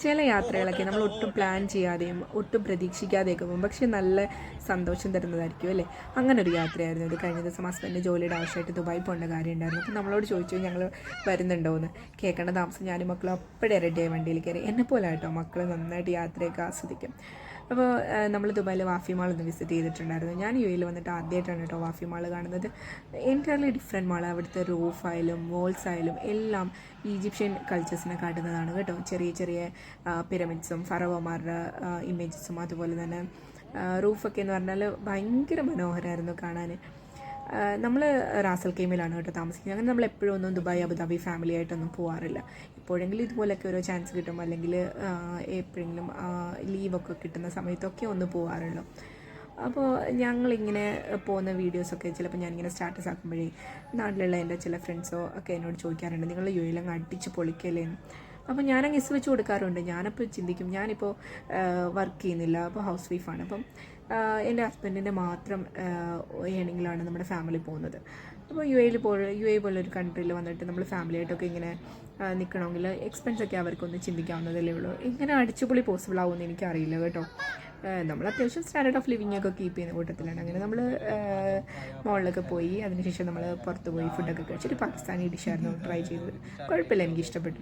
ചില യാത്രകളൊക്കെ നമ്മൾ ഒട്ടും പ്ലാൻ ചെയ്യാതെയും ഒട്ടും പ്രതീക്ഷിക്കാതെയൊക്കെ പോകും, പക്ഷേ നല്ല സന്തോഷം തരുന്നതായിരിക്കും അല്ലേ. അങ്ങനെ ഒരു യാത്രയായിരുന്നു ഇത്. കഴിഞ്ഞ ദിവസം ഹസ്ബൻഡ് ജോലിയുടെ ആവശ്യമായിട്ട് ദുബായി പോകേണ്ട കാര്യം ഉണ്ടായിരുന്നു. അപ്പോൾ നമ്മളോട് ചോദിച്ചു ഞങ്ങൾ വരുന്നുണ്ടോ എന്ന്. കേൾക്കേണ്ട താമസം ഞാനും മക്കളും അപ്പോഴേ റെഡിയായി വണ്ടിയിൽ കയറി. എന്നെപ്പോലെ കേട്ടോ മക്കൾ നന്നായിട്ട് യാത്രയൊക്കെ ആസ്വദിക്കും. അപ്പോൾ നമ്മൾ ദുബായിൽ വാഫി മാൾ ഒന്ന് വിസിറ്റ് ചെയ്തിട്ടുണ്ടായിരുന്നു. ഞാൻ യു എയിൽ വന്നിട്ട് ആദ്യമായിട്ടാണ് കേട്ടോ വാഫി മാൾ കാണുന്നത്. Entirely different mall. അവിടുത്തെ റൂഫായാലും വാൾസ് ആയാലും എല്ലാം ഈജിപ്ഷ്യൻ കൾച്ചേഴ്സിനെ കാട്ടുന്നതാണ് കേട്ടോ. ചെറിയ ചെറിയ പിരമിഡ്സും ഫറവമാരുടെ ഇമേജസും അതുപോലെ തന്നെ റൂഫൊക്കെ എന്ന് പറഞ്ഞാൽ ഭയങ്കര മനോഹരമായിരുന്നു കാണാൻ. നമ്മൾ റാസൽ കെയ്മയിലാണ് കേട്ടോ താമസിക്കുന്നത്. അങ്ങനെ നമ്മൾ എപ്പോഴും ഒന്നും ദുബായ് അബുദാബി ഫാമിലി ആയിട്ടൊന്നും പോകാറില്ല. എപ്പോഴെങ്കിലും ഇതുപോലൊക്കെ ഓരോ ചാൻസ് കിട്ടും, അല്ലെങ്കിൽ എപ്പോഴെങ്കിലും ലീവൊക്കെ കിട്ടുന്ന സമയത്തൊക്കെ ഒന്ന് പോകാറുള്ളൂ. അപ്പോൾ ഞങ്ങളിങ്ങനെ പോകുന്ന വീഡിയോസൊക്കെ ചിലപ്പോൾ ഞാനിങ്ങനെ സ്റ്റാറ്റസ് ആക്കുമ്പോഴേ നാട്ടിലുള്ള എൻ്റെ ചില ഫ്രണ്ട്സോ ഒക്കെ എന്നോട് ചോദിക്കാറുണ്ട്, നിങ്ങൾ യു എയിലങ്ങ് അടിച്ച് പൊളിക്കല്ലേ എന്ന്. അപ്പോൾ ഞാനങ്ങ് ഗിസ് വെച്ച് കൊടുക്കാറുണ്ട്. ഞാനപ്പോൾ ചിന്തിക്കും, ഞാനിപ്പോൾ വർക്ക് ചെയ്യുന്നില്ല, അപ്പോൾ ഹൗസ് വൈഫാണ്. അപ്പം എൻ്റെ ഹസ്ബൻഡിൻ്റെ മാത്രം ഏണിങ്ങിലാണ് നമ്മുടെ ഫാമിലി പോകുന്നത്. അപ്പോൾ യു എ പോലൊരു കൺട്രിയിൽ വന്നിട്ട് നമ്മൾ ഫാമിലിയായിട്ടൊക്കെ ഇങ്ങനെ നിൽക്കണമെങ്കിൽ എക്സ്പെൻസൊക്കെ അവർക്കൊന്ന് ചിന്തിക്കാവുന്നതല്ലേ ഉള്ളൂ. എങ്ങനെ അടിച്ചുപൊളി പോസിബിൾ ആവുമെന്ന് എനിക്കറിയില്ല കേട്ടോ. നമ്മൾ അത്യാവശ്യം സ്റ്റാൻഡേർഡ് ഓഫ് ലിവിങ് ഒക്കെ കീപ്പ് ചെയ്യുന്ന കൂട്ടത്തിലാണ്. അങ്ങനെ നമ്മൾ മോളിലൊക്കെ പോയി അതിനുശേഷം നമ്മൾ പുറത്ത് പോയി ഫുഡൊക്കെ കഴിച്ചിട്ട് പാകിസ്ഥാനി ഡിഷായിരുന്നു ട്രൈ ചെയ്തത്. കുഴപ്പമില്ല, എനിക്ക് ഇഷ്ടപ്പെട്ടു.